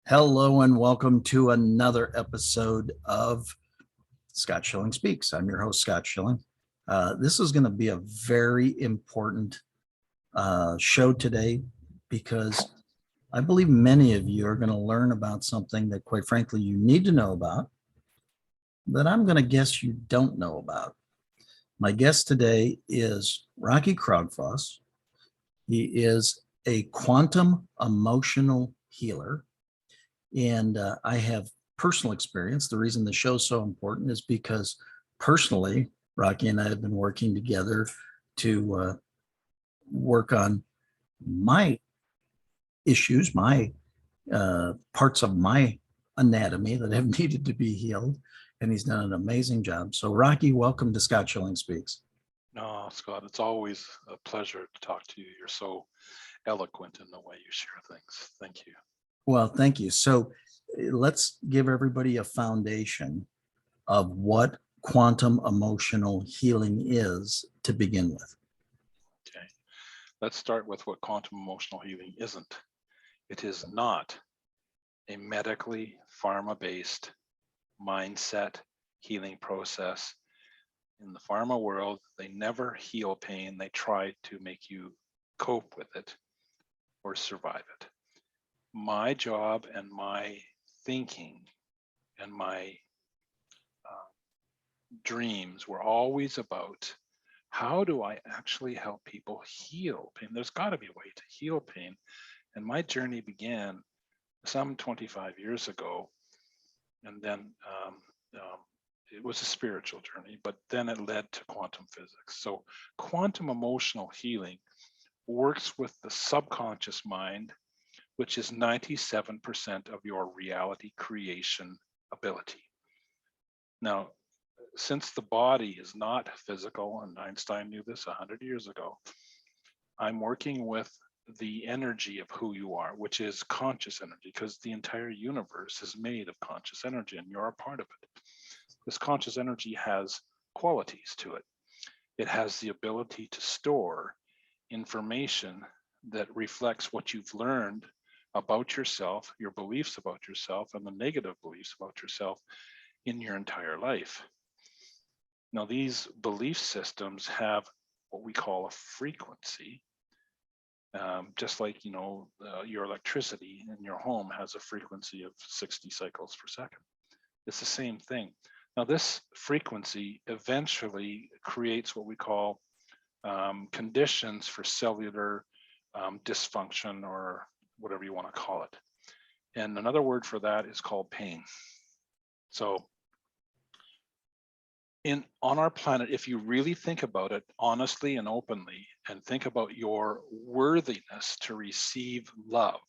Hello and welcome to another episode of Scott Schilling Speaks. I'm your host, Scott Schilling. This is going to be a very important show today because I believe many of you are going to learn about something that, quite frankly, you need to know about, that I'm going to guess you don't know about. My guest today is Rocky Krogfoss. He is a quantum emotional healer. And I have personal experience. The reason the show is so important is because personally, Rocky and I have been working together to work on my issues, my parts of my anatomy that have needed to be healed. And he's done an amazing job. So, Rocky, welcome to Scott Schilling Speaks. No, Scott, it's always a pleasure to talk to you. You're so eloquent in the way you share things. Thank you. Well, thank you. So, let's give everybody a foundation of what quantum emotional healing is to begin with. Okay. Let's start with what quantum emotional healing isn't. It is not a medically pharma-based mindset healing process. In the pharma world, they never heal pain. They try to make you cope with it or survive it. My job and my thinking and my dreams were always about how do I actually help people heal pain? There's got to be a way to heal pain. And my journey began some 25 years ago. And then it was a spiritual journey, but then it led to quantum physics. So quantum emotional healing works with the subconscious mind, which is 97% of your reality creation ability. Now, since the body is not physical, and Einstein knew this 100 years ago, I'm working with the energy of who you are, which is conscious energy, because the entire universe is made of conscious energy and you're a part of it. This conscious energy has qualities to it. It has the ability to store information that reflects what you've learned about yourself, your beliefs about yourself, and the negative beliefs about yourself in your entire life. Now, these belief systems have what we call a frequency, just like, your electricity in your home has a frequency of 60 cycles per second. It's the same thing. Now, this frequency eventually creates what we call conditions for cellular dysfunction, or whatever you want to call it. And another word for that is called pain. So on our planet, if you really think about it honestly and openly, and think about your worthiness to receive love,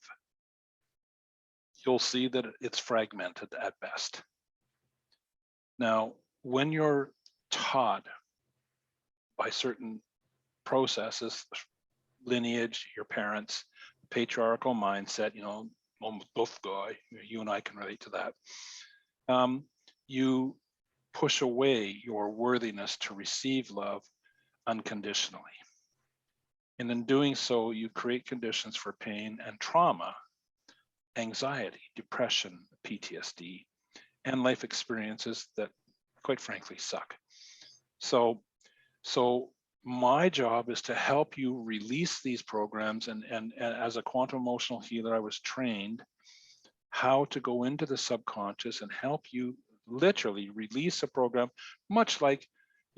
you'll see that it's fragmented at best. Now, when you're taught by certain processes, lineage, your parents, patriarchal mindset, almost both guy, you and I can relate to that. You push away your worthiness to receive love unconditionally. And in doing so, you create conditions for pain and trauma, anxiety, depression, PTSD, and life experiences that, quite frankly, suck. So my job is to help you release these programs. And as a quantum emotional healer, I was trained how to go into the subconscious and help you literally release a program, much like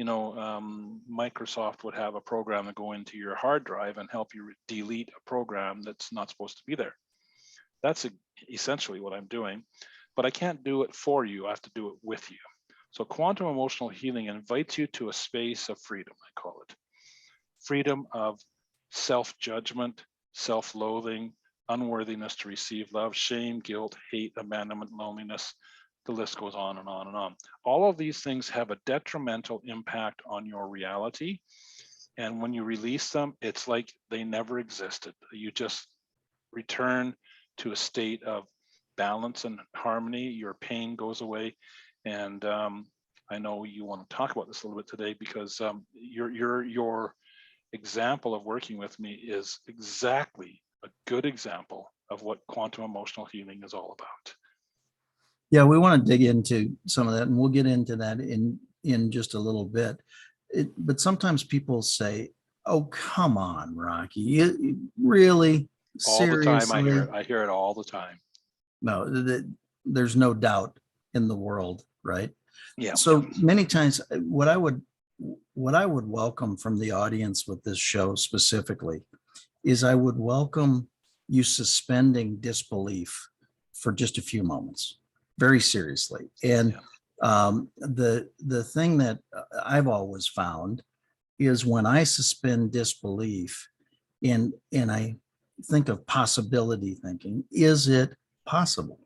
Microsoft would have a program that go into your hard drive and help you delete a program that's not supposed to be there. That's essentially what I'm doing, but I can't do it for you. I have to do it with you. So quantum emotional healing invites you to a space of freedom, I call it. Freedom of self-judgment, self-loathing, unworthiness to receive love, shame, guilt, hate, abandonment, loneliness. The list goes on and on and on. All of these things have a detrimental impact on your reality. And when you release them, it's like they never existed. You just return to a state of balance and harmony. Your pain goes away. And I know you want to talk about this a little bit today, because your example of working with me is exactly a good example of of what quantum emotional healing is all about. Yeah, we want to dig into some of that, and we'll get into that in just a little bit. But sometimes people say, "Oh, come on, Rocky, really, All the time I hear seriously?" it. I hear it all the time. No, there's no doubt in the world, right? Yeah. So many times, what I would welcome from the audience with this show specifically is I would welcome you suspending disbelief for just a few moments, very seriously. And the thing that I've always found is when I suspend disbelief and I think of possibility thinking, is it possible?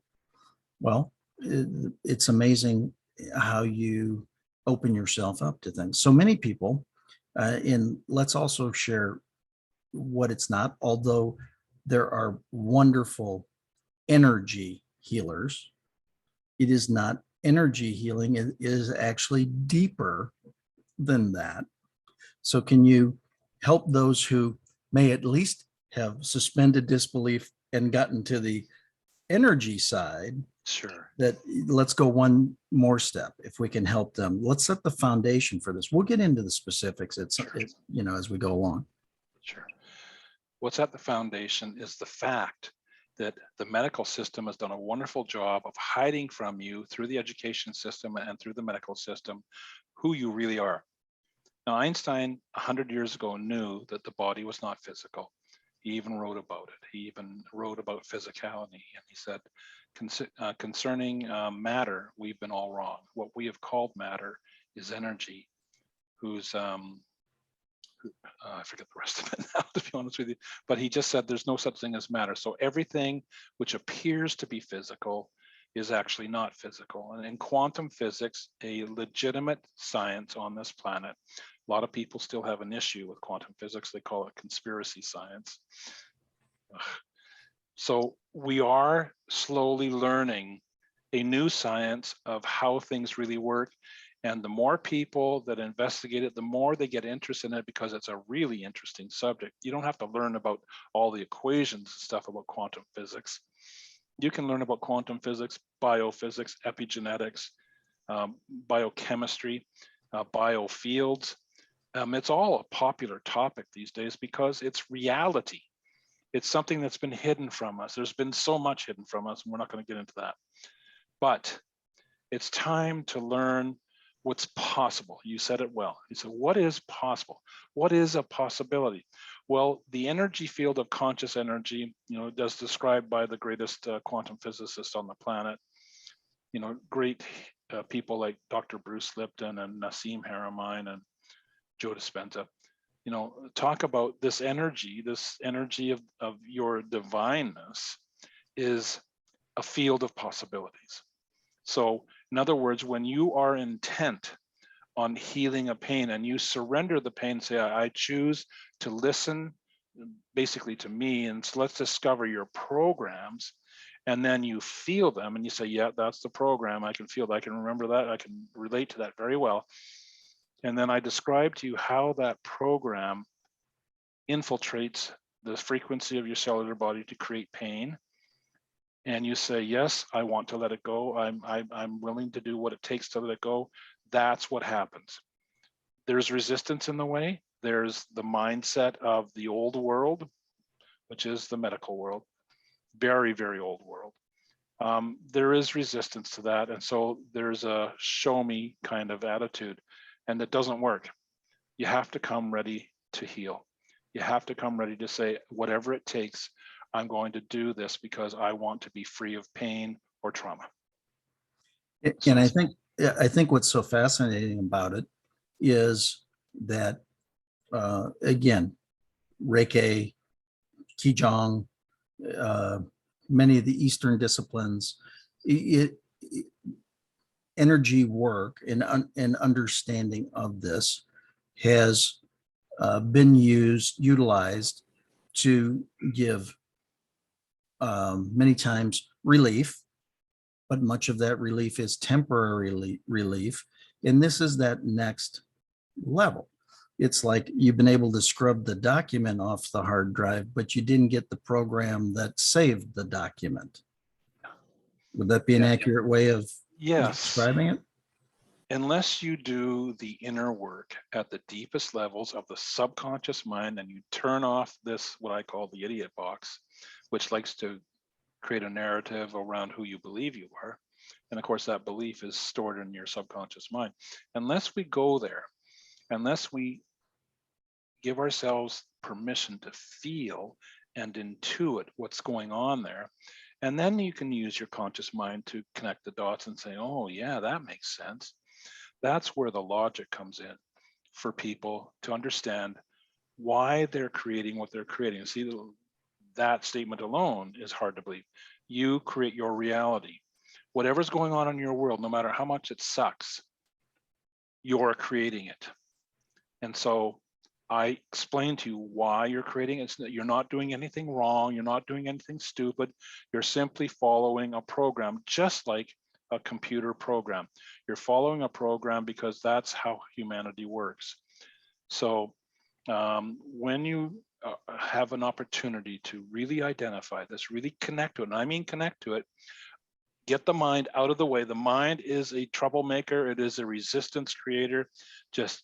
Well, it's amazing how you open yourself up to things. So many people, and let's also share what it's not, although there are wonderful energy healers, it is not energy healing. It is actually deeper than that. So can you help those who may at least have suspended disbelief and gotten to the energy side? Sure. That let's go one more step if we can help them. Let's set the foundation for this. We'll get into the specifics as we go along. Sure. What's at the foundation is the fact that the medical system has done a wonderful job of hiding from you through the education system and through the medical system who you really are. Now, Einstein 100 years ago knew that the body was not physical. He even wrote about it. He even wrote about physicality. And he said, concerning matter, we've been all wrong. What we have called matter is energy, whose, I forget the rest of it now, to be honest with you, but he just said there's no such thing as matter. So everything which appears to be physical is actually not physical. And in quantum physics, a legitimate science on this planet, a lot of people still have an issue with quantum physics. They call it conspiracy science. So we are slowly learning a new science of how things really work. And the more people that investigate it, the more they get interested in it because it's a really interesting subject. You don't have to learn about all the equations and stuff about quantum physics. You can learn about quantum physics, biophysics, epigenetics, biochemistry, biofields. It's all a popular topic these days because it's reality. It's something that's been hidden from us. There's been so much hidden from us, and we're not going to get into that. But it's time to learn what's possible. You said it well. You said, what is possible? What is a possibility? Well, the energy field of conscious energy, as described by the greatest quantum physicist on the planet, great people like Dr. Bruce Lipton and Nassim Heremein and Joe Dispenza, talk about this energy of your divineness is a field of possibilities. So in other words, when you are intent on healing a pain and you surrender the pain, say, I choose to listen basically to me, and so let's discover your programs, and then you feel them and you say, yeah, that's the program. I can feel that. I can remember that. I can relate to that very well. And then I describe to you how that program infiltrates the frequency of your cellular body to create pain. And you say, yes, I want to let it go. I'm willing to do what it takes to let it go. That's what happens. There's resistance in the way. There's the mindset of the old world, which is the medical world, very, very old world. There is resistance to that. And so there's a show me kind of attitude, and that doesn't work. You have to come ready to heal. You have to come ready to say, whatever it takes, I'm going to do this because I want to be free of pain or trauma. And I think what's so fascinating about it is that, again, Reiki, Qigong, many of the Eastern disciplines, energy work and understanding of this has been utilized to give many times relief, but much of that relief is temporary relief. And this is that next level. it's like you've been able to scrub the document off the hard drive, but you didn't get the program that saved the document. Would that be an Yeah. accurate way of Yes. describing it? Unless you do the inner work at the deepest levels of the subconscious mind and you turn off this, what I call the idiot box, which likes to create a narrative around who you believe you are. And of course, that belief is stored in your subconscious mind. Unless we go there, unless we give ourselves permission to feel and intuit what's going on there, and then you can use your conscious mind to connect the dots and say, oh yeah, that makes sense. That's where the logic comes in for people to understand why they're creating what they're creating. See, that statement alone is hard to believe. You create your reality. Whatever's going on in your world, no matter how much it sucks, you're creating it. And so I explained to you why you're creating it. You're not doing anything wrong. You're not doing anything stupid. You're simply following a program, just like a computer program. You're following a program because that's how humanity works. So when you have an opportunity to really identify this, really connect to it, and I mean connect to it, get the mind out of the way. The mind is a troublemaker. It is a resistance creator. Just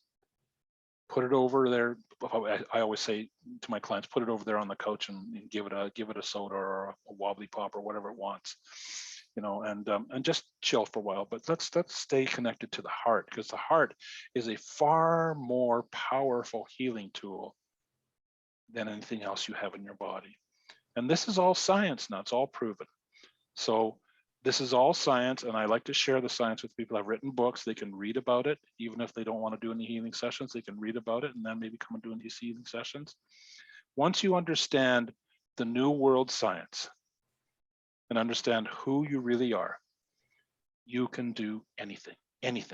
put it over there. I always say to my clients, put it over there on the couch and give it a soda or a wobbly pop or whatever it wants, you know, and just chill for a while. But let's stay connected to the heart, because the heart is a far more powerful healing tool than anything else you have in your body. And this is all science now, it's all proven. So this is all science, and I like to share the science with people. I've written books, they can read about it. Even if they don't want to do any healing sessions, they can read about it and then maybe come and do these healing sessions. Once you understand the new world science and understand who you really are, you can do anything,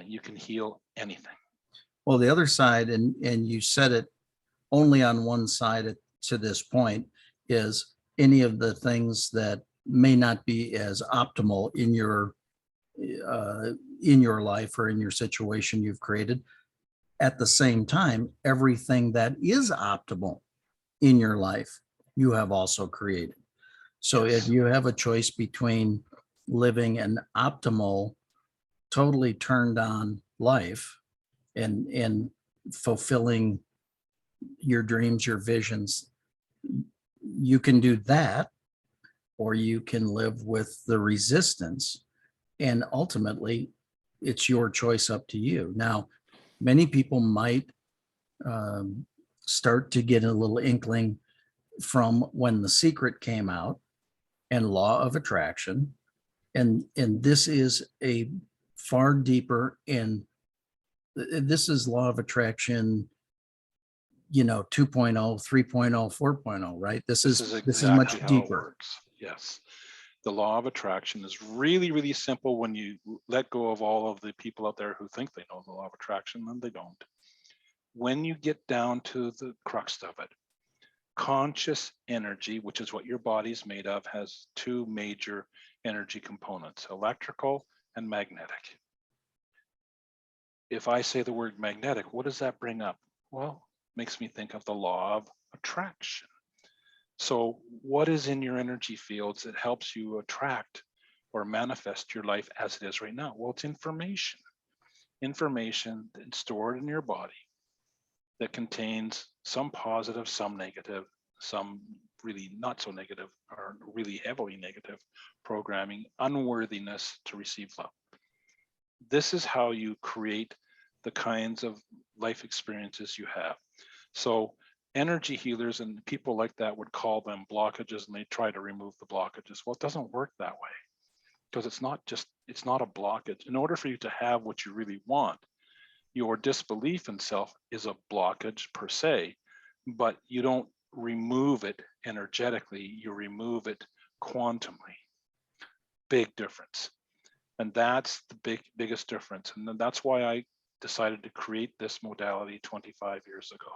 you can heal anything. Well, the other side, and you said it only on one side to this point, is any of the things that may not be as optimal in your life or in your situation you've created. At the same time, everything that is optimal in your life, you have also created. So Yes. if you have a choice between living an optimal, totally turned on life and fulfilling your dreams, your visions, you can do that, or you can live with the resistance. And ultimately, it's your choice, up to you. Now, many people might start to get a little inkling from when The Secret came out and Law of Attraction. And this is a far deeper, and this is Law of Attraction, 2.0, 3.0, 4.0, right? This is exactly much how deeper. it works. Yes. The law of attraction is really, really simple when you let go of all of the people out there who think they know the law of attraction, and they don't. When you get down to the crux of it, conscious energy, which is what your body's made of, has two major energy components, electrical and magnetic. If I say the word magnetic, what does that bring up? Well, it makes me think of the law of attraction. So what is in your energy fields that helps you attract or manifest your life as it is right now? Well, it's information that's stored in your body that contains some positive, some negative, some really not so negative, or really heavily negative programming, unworthiness to receive love. This is how you create the kinds of life experiences you have. So energy healers and people like that would call them blockages, and they try to remove the blockages. Well, it doesn't work that way, because it's not a blockage. In order for you to have what you really want, your disbelief in self is a blockage per se, but you don't remove it energetically, you remove it quantumly. Big difference. And that's the biggest difference. And then that's why I decided to create this modality 25 years ago.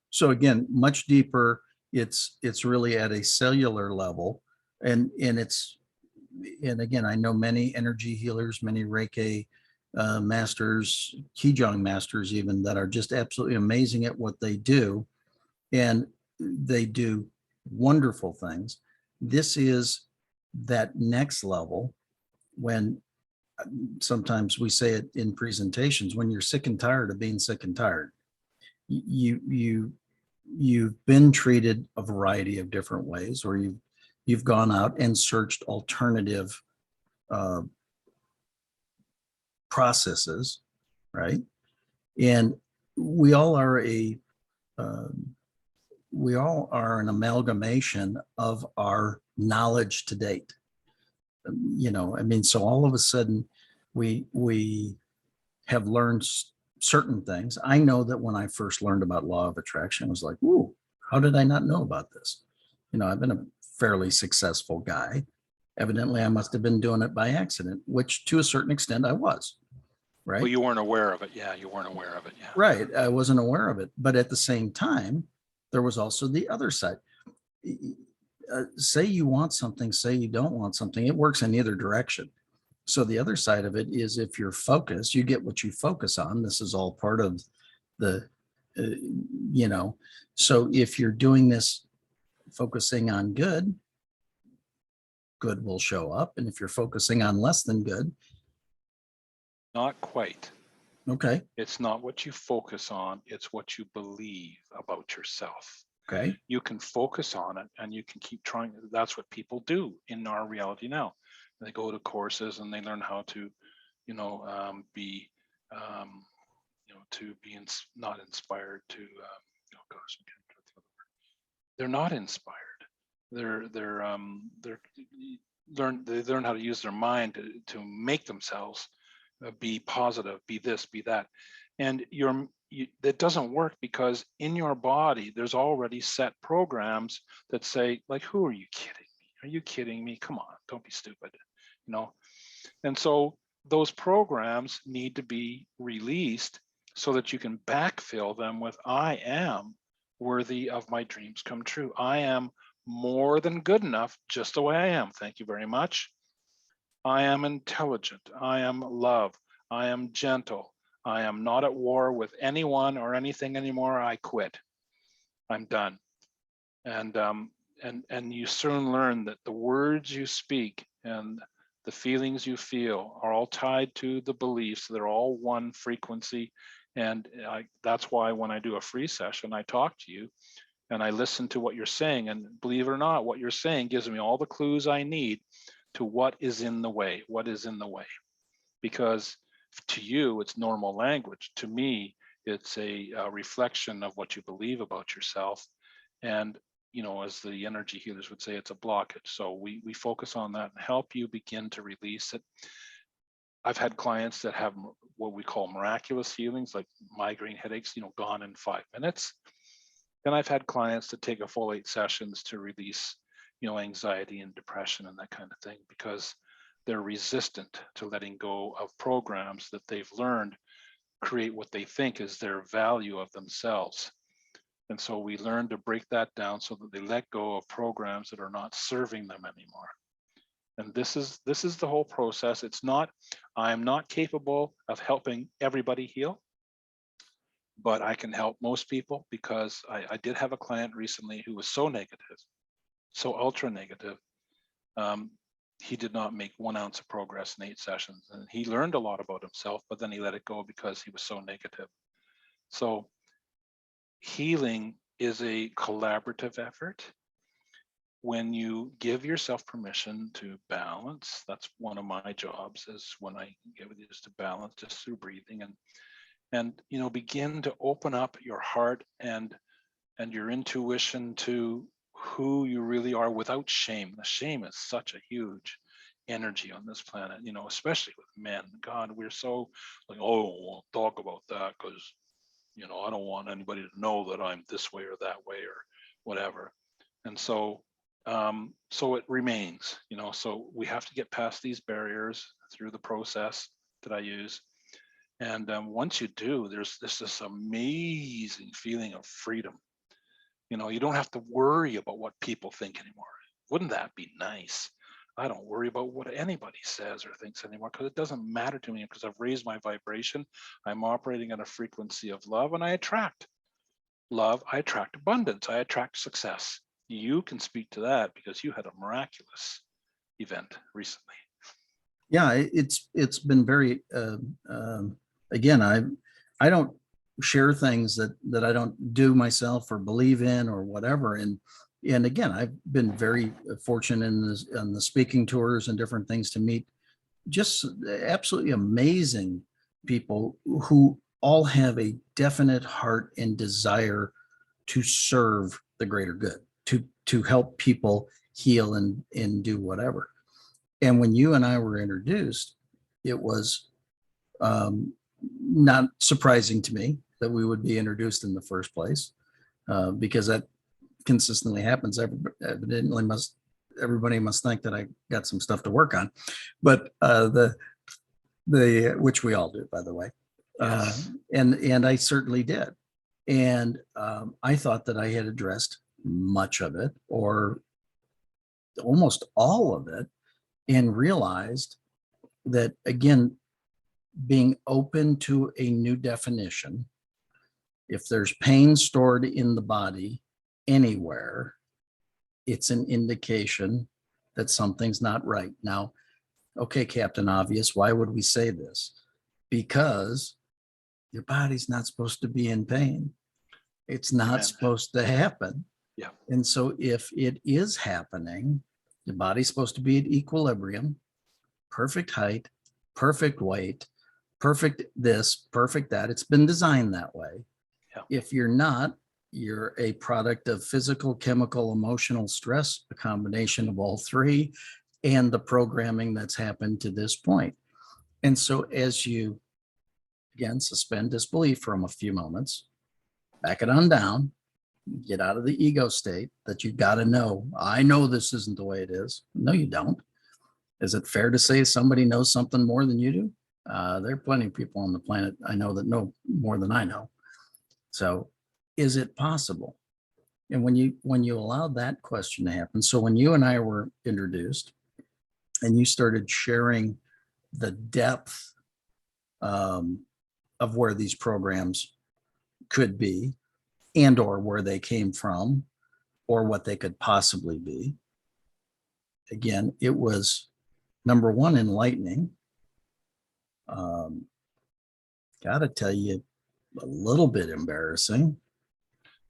So again, much deeper. It's really at a cellular level, and again, I know many energy healers, many Reiki masters, Qigong masters even, that are just absolutely amazing at what they do. And they do wonderful things. This is that next level when sometimes we say it in presentations, when you're sick and tired of being sick and tired. You've been treated a variety of different ways, or you've gone out and searched alternative uh, processes, right? And we all are we all are an amalgamation of our knowledge to date. I mean, so all of a sudden we have learned certain things. I know that when I first learned about law of attraction, I was like, ooh, how did I not know about this? I've been a fairly successful guy. Evidently, I must have been doing it by accident, which to a certain extent I was, right? Well, you weren't aware of it. Yeah, you weren't aware of it. Yeah. Right. I wasn't aware of it. But at the same time, there was also the other side. Say you want something, say you don't want something, it works in either direction. So the other side of it is, if you're focused, you get what you focus on. This is all part of the, so if you're doing this focusing on good, good will show up. And if you're focusing on less than good. Not quite. Okay. It's not what you focus on, it's what you believe about yourself. Okay. You can focus on it and you can keep trying. That's what people do in our reality now. They go to courses and they learn how to, be, not inspired to, they're not inspired. They learn how to use their mind to make themselves be positive, be this, be that. And that doesn't work, because in your body, there's already set programs that say, like, who are you kidding me? Are you kidding me? Come on, don't be stupid, And so those programs need to be released so that you can backfill them with, I am worthy of my dreams come true. I am more than good enough just the way I am. Thank you very much. I am intelligent. I am love. I am gentle. I am not at war with anyone or anything anymore. I quit. I'm done. And you soon learn that the words you speak and the feelings you feel are all tied to the beliefs. They're all one frequency. And that's why when I do a free session, I talk to you and I listen to what you're saying. And believe it or not, what you're saying gives me all the clues I need to what is in the way, because to you, it's normal language. To me, it's a reflection of what you believe about yourself. And, as the energy healers would say, it's a blockage. So we focus on that and help you begin to release it. I've had clients that have what we call miraculous healings, like migraine headaches, gone in 5 minutes. Then I've had clients that take a full 8 sessions to release, anxiety and depression and that kind of thing, because they're resistant to letting go of programs that they've learned create what they think is their value of themselves. And so we learn to break that down so that they let go of programs that are not serving them anymore. And this is the whole process. It's not, I'm not capable of helping everybody heal, but I can help most people, because I did have a client recently who was so negative, so ultra negative. He did not make 1 ounce of progress in 8 sessions, and he learned a lot about himself, but then he let it go because he was so negative. So healing is a collaborative effort. When you give yourself permission to balance, that's one of my jobs, is when I give it, is to balance just through breathing and begin to open up your heart and your intuition to who you really are without shame. The shame is such a huge energy on this planet, especially with men. God, we're so like, oh, we'll talk about that because, I don't want anybody to know that I'm this way or that way or whatever. And so, so it remains, so we have to get past these barriers through the process that I use. And once you do, there's this amazing feeling of freedom. You don't have to worry about what people think anymore. Wouldn't that be nice? I don't worry about what anybody says or thinks anymore, because it doesn't matter to me, because I've raised my vibration. I'm operating at a frequency of love, and I attract love. I attract abundance. I attract success. You can speak to that because you had a miraculous event recently. Yeah, it's been very again, I don't share things that I don't do myself or believe in or whatever. And again, I've been very fortunate on the speaking tours and different things to meet just absolutely amazing people who all have a definite heart and desire to serve the greater good, to help people heal and do whatever. And when you and I were introduced, it was not surprising to me that we would be introduced in the first place, because that consistently happens. Evidently, everybody must think that I got some stuff to work on, but the which we all do, by the way. Yes. And I certainly did. And I thought that I had addressed much of it or almost all of it, and realized that, again, being open to a new definition, if there's pain stored in the body anywhere, it's an indication that something's not right. Now, okay, Captain Obvious, why would we say this? Because your body's not supposed to be in pain. It's not Amen. supposed to happen. Yeah. And so if it is happening, the body's supposed to be at equilibrium, perfect height, perfect weight, perfect this, perfect that. It's been designed that way. Yeah. If you're not, you're a product of physical, chemical, emotional stress, a combination of all three, and the programming that's happened to this point. And so as you, again, suspend disbelief from a few moments, back it on down, get out of the ego state that you got to know, I know this isn't the way it is. No, you don't. Is it fair to say somebody knows something more than you do? There are plenty of people on the planet I know that know more than I know. So is it possible? And when you allow that question to happen, so when you and I were introduced and you started sharing the depth of where these programs could be and or where they came from or what they could possibly be, again, it was, number one, enlightening. Gotta tell you, a little bit embarrassing.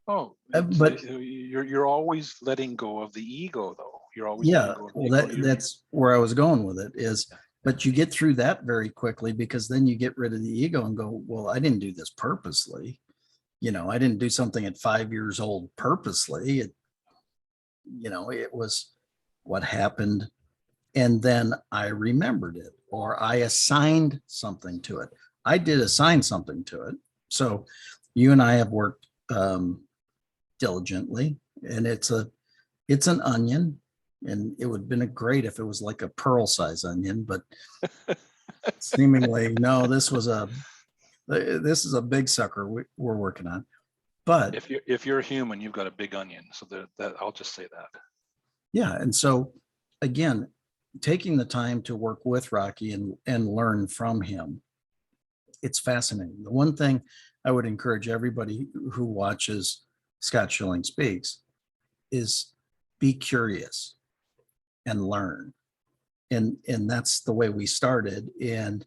Oh, But you're always letting go of the ego, though. You're always yeah, letting go of the well, ego. that's where I was going with it is, but you get through that very quickly, because then you get rid of the ego and go, well, I didn't do this purposely. I didn't do something at 5 years old purposely. It was what happened. And then I remembered it, or I assigned something to it. I did assign something to it. So you and I have worked diligently, and it's an onion, and it would have been great if it was like a pearl size onion, but seemingly no. This is a big sucker we're working on. But If you're a human, you've got a big onion. So that I'll just say that. yeah, and so again, taking the time to work with Rocky and learn from him, it's fascinating. The one thing I would encourage everybody who watches Scott Schilling Speaks is be curious and learn. And that's the way we started. And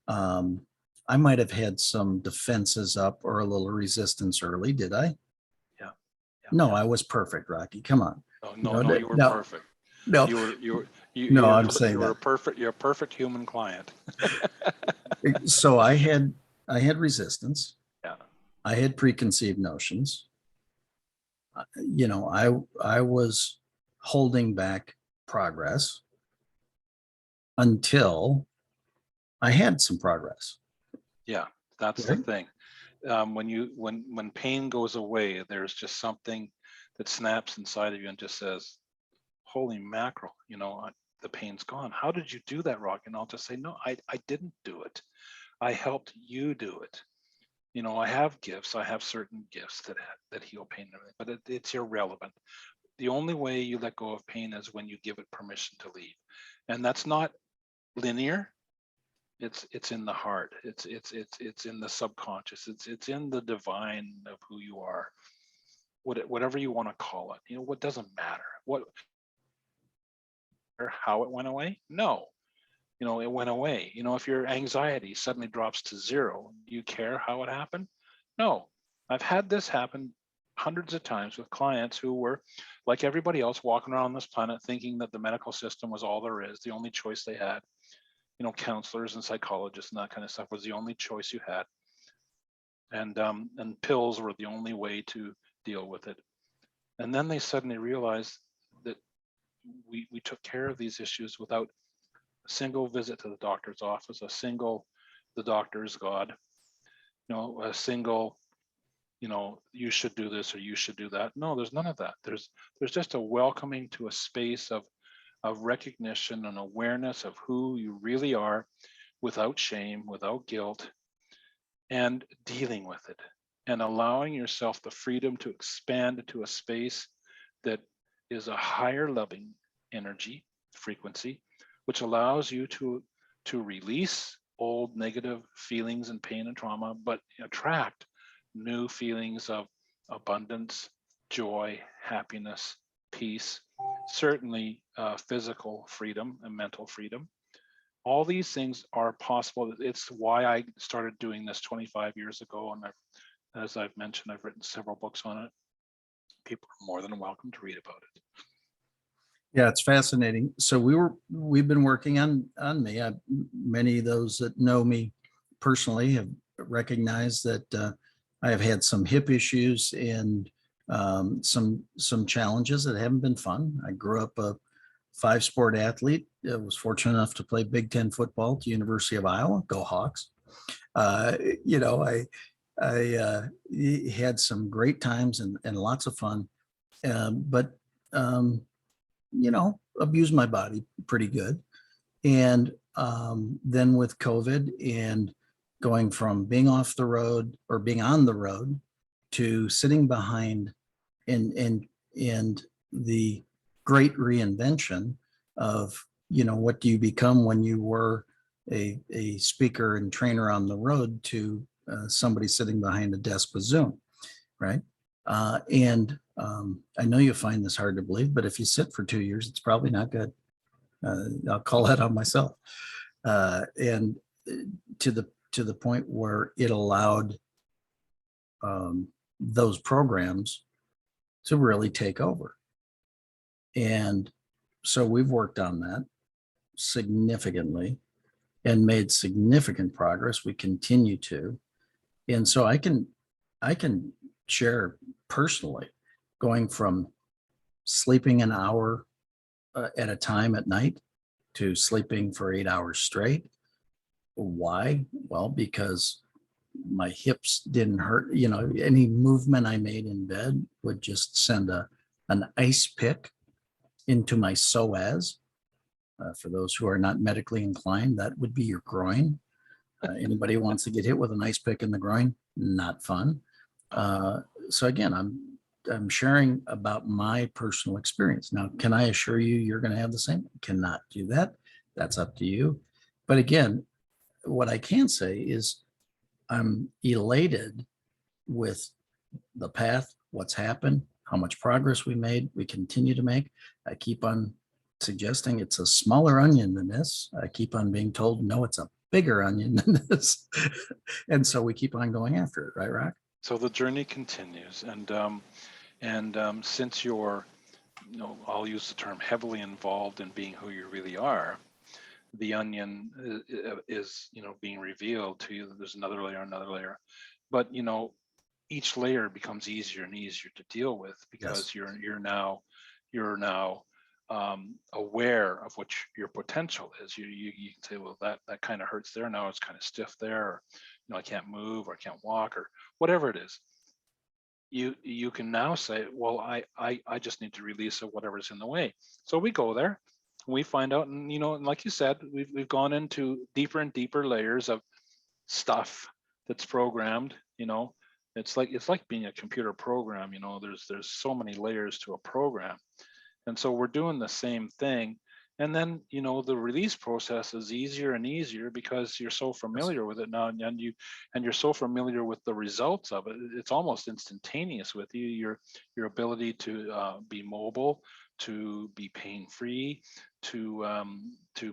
I might have had some defenses up or a little resistance early, did I? Yeah. No, I was perfect, Rocky. Come on. No, you were perfect. No, You I'm saying you were that. perfect. You're a perfect human client. So I had resistance. Yeah. I had preconceived notions. I was holding back progress until I had some progress. Yeah, that's the thing. When pain goes away, there's just something that snaps inside of you and just says, "Holy mackerel!" The pain's gone. How did you do that, Rock? And I'll just say, "No, I didn't do it. I helped you do it." I have gifts. I have certain gifts that heal pain and everything, but it's irrelevant. the only way you let go of pain is when you give it permission to leave. And that's not linear. It's in the heart. It's in the subconscious. It's in the divine of who you are. Whatever you want to call it. What doesn't matter. What or how it went away? No. It went away. If your anxiety suddenly drops to 0, do you care how it happened? No. I've had this happen hundreds of times with clients who were like everybody else walking around this planet thinking that the medical system was all there is, the only choice they had. Counselors and psychologists and that kind of stuff was the only choice you had. And pills were the only way to deal with it. And then they suddenly realized that we took care of these issues without a single visit to the doctor's office, the doctor is God, a single, you should do this or you should do that. No, there's none of that. There's just a welcoming to a space of recognition and awareness of who you really are without shame, without guilt, and dealing with it and allowing yourself the freedom to expand into a space that is a higher loving energy frequency, which allows you to release old negative feelings and pain and trauma, but attract new feelings of abundance, joy, happiness, peace, certainly physical freedom and mental freedom. All these things are possible. It's why I started doing this 25 years ago. And as I've mentioned, I've written several books on it. People are more than welcome to read about it. Yeah, it's fascinating. So we've been working on me. Many of those that know me personally have recognized that I have had some hip issues and some challenges that haven't been fun. I grew up a 5-sport athlete. I was fortunate enough to play Big Ten football at the University of Iowa. Go Hawks! I had some great times and lots of fun, but abused my body pretty good. And then with COVID and going from being off the road or being on the road to sitting behind and the great reinvention of, what do you become when you were a speaker and trainer on the road to somebody sitting behind a desk with Zoom, right? And I know you find this hard to believe, but if you sit for 2 years, it's probably not good. I'll call that on myself. And to the point where it allowed those programs to really take over. And so we've worked on that significantly and made significant progress. We continue to. And so I can share personally, going from sleeping an hour at a time at night to sleeping for 8 hours straight. Why? Well, because my hips didn't hurt. Any movement I made in bed would just send an ice pick into my psoas. For those who are not medically inclined, that would be your groin. Anybody who wants to get hit with an ice pick in the groin, not fun. So again, I'm sharing about my personal experience. Now, can I assure you you're going to have the same? Cannot do that. That's up to you. But again, what I can say is I'm elated with the path, what's happened, how much progress we made, we continue to make. I keep on suggesting it's a smaller onion than this. I keep on being told, no, it's a bigger onion than this. And so we keep on going after it, right, Rock? So the journey continues. And since you're, I'll use the term heavily involved in being who you really are, the onion is being revealed to you. There's another layer. But, each layer becomes easier and easier to deal with because Yes. you're now aware of what your potential is. You can say, well, that kind of hurts there. Now it's kind of stiff there. Or, I can't move or I can't walk or whatever it is. You can now say, well, I just need to release whatever's in the way. So we go there, we find out, and and like you said, we've gone into deeper and deeper layers of stuff that's programmed, It's like being a computer program, you know, there's so many layers to a program. And so we're doing the same thing. And then, you know, the release process is easier and easier because you're so familiar with it now, and you're so familiar with the results of it. It's almost instantaneous with you. Your ability to be mobile, to be pain-free, to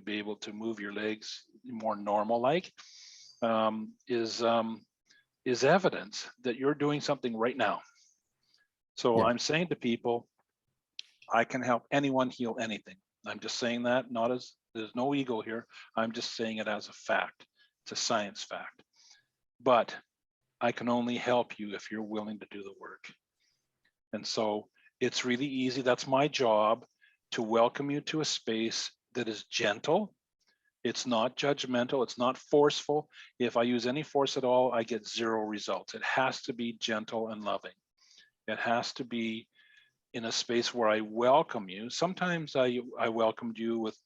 be able to move your legs more normal-like, is evidence that you're doing something right now. So Yeah. I'm saying to people, I can help anyone heal anything. I'm just saying that, not as, there's no ego here. I'm just saying it as a fact. It's a science fact. But I can only help you if you're willing to do the work. And so it's really easy. That's my job, to welcome you to a space that is gentle. It's not judgmental. It's not forceful. If I use any force at all, I get zero results. It has to be gentle and loving. It has to be in a space where I welcome you. Sometimes I welcomed you with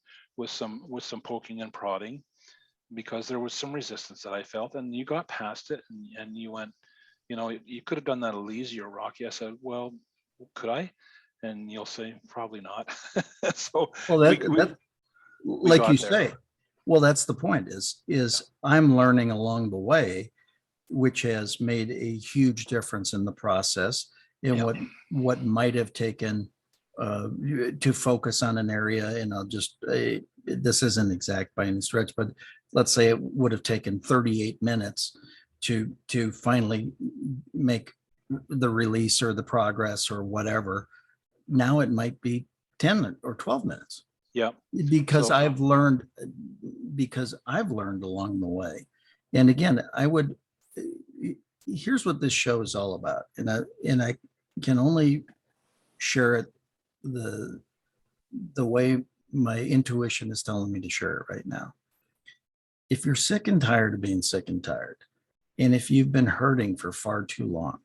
some poking and prodding, because there was some resistance that I felt, and you got past it, and you went, you know, you could have done that a little easier, Rocky. I said, well, could I? And you'll say, probably not. So Well, we like you got there. say, well, that's the point is I'm learning along the way, which has made a huge difference in the process, in Yeah. what might have taken to focus on an area. And I'll just, this isn't exact by any stretch, but let's say it would have taken 38 minutes to finally make the release or the progress or whatever. Now it might be 10 or 12 minutes. Yeah. Because So I've learned along the way. And again, here's what this show is all about. And I can only share it the way my intuition is telling me to share it right now. If you're sick and tired of being sick and tired, and if you've been hurting for far too long,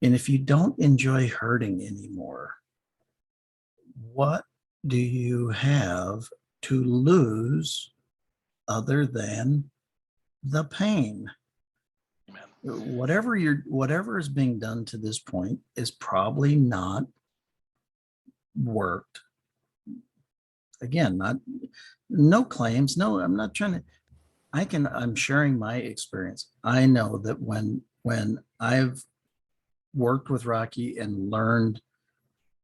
and if you don't enjoy hurting anymore, what do you have to lose other than the pain? amen. Whatever is being done to this point is probably not worked. Again, no claims. No, I'm not trying to. I'm sharing my experience. I know that when I've worked with Rocky and learned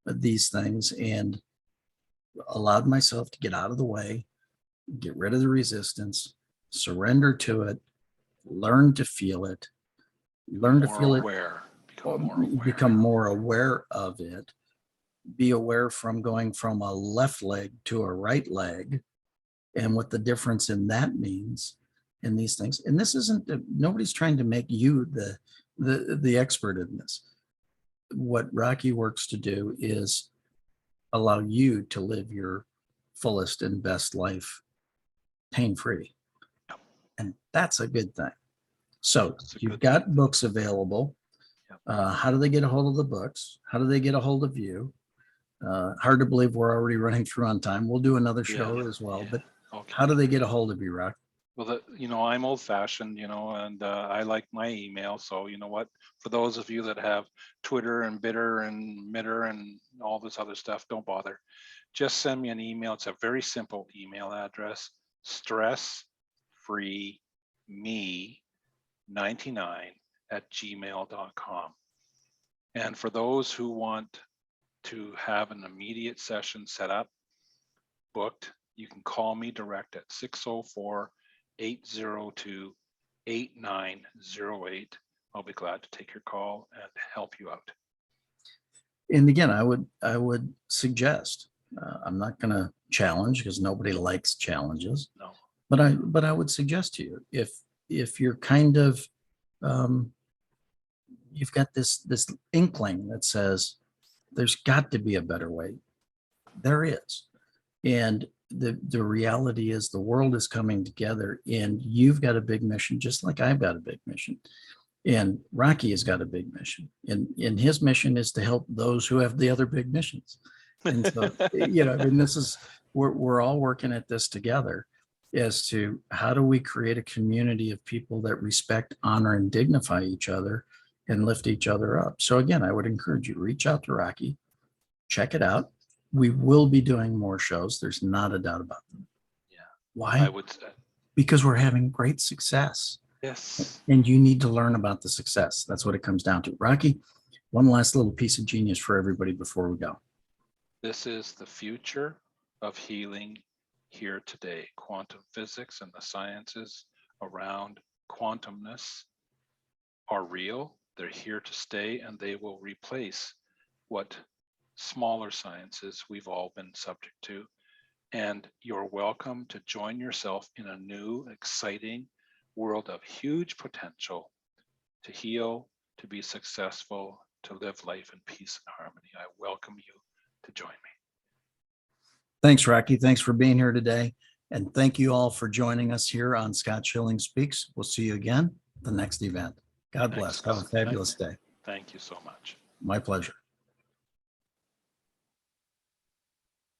these things and allowed myself to get out of the way, get rid of the resistance, surrender to it, learn to feel it, become more aware of it, be aware from going from a left leg to a right leg, and what the difference in that means in these things. And this isn't, nobody's trying to make you the expert in this. What Rocky works to do is allow you to live your fullest and best life pain-free. And that's a good thing. So you've got books available. How do they get a hold of the books? How do they get a hold of you? Hard to believe we're already running through on time. We'll do another show as well, but how do they get a hold of you, Rock? Well, you know, I'm old fashioned, you know, and I like my email. So, you know what, for those of you that have Twitter and Bitter and Mitter and all this other stuff, don't bother. Just send me an email. It's a very simple email address: stressfreeme99@gmail.com. And for those who want to have an immediate session set up, booked, you can call me direct at 604-802-8908. I'll be glad to take your call and help you out. And again, I would suggest, I'm not going to challenge because nobody likes challenges. No. But I would suggest to you, if you're kind of, you've got this inkling that says there's got to be a better way. There is. And the reality is the world is coming together, and you've got a big mission, just like I've got a big mission. And Rocky has got a big mission, and his mission is to help those who have the other big missions. And so, you know, I mean, we're all working at this together as to how do we create a community of people that respect, honor, and dignify each other, and lift each other up. So again, I would encourage you, reach out to Rocky, check it out. We will be doing more shows. There's not a doubt about them. Yeah. Why? I would say, Because we're having great success. yes. And you need to learn about the success. That's what it comes down to. Rocky, one last little piece of genius for everybody before we go. This is the future of healing here today. Quantum physics and the sciences around quantumness are real. They're here to stay, and they will replace what smaller sciences we've all been subject to. And you're welcome to join yourself in a new, exciting world of huge potential to heal, to be successful, to live life in peace and harmony. I welcome you to join me. Thanks, Rocky. Thanks for being here today. And thank you all for joining us here on Scott Schilling Speaks. We'll see you again at the next event. God bless. Have a fabulous day. Thank you so much. My pleasure.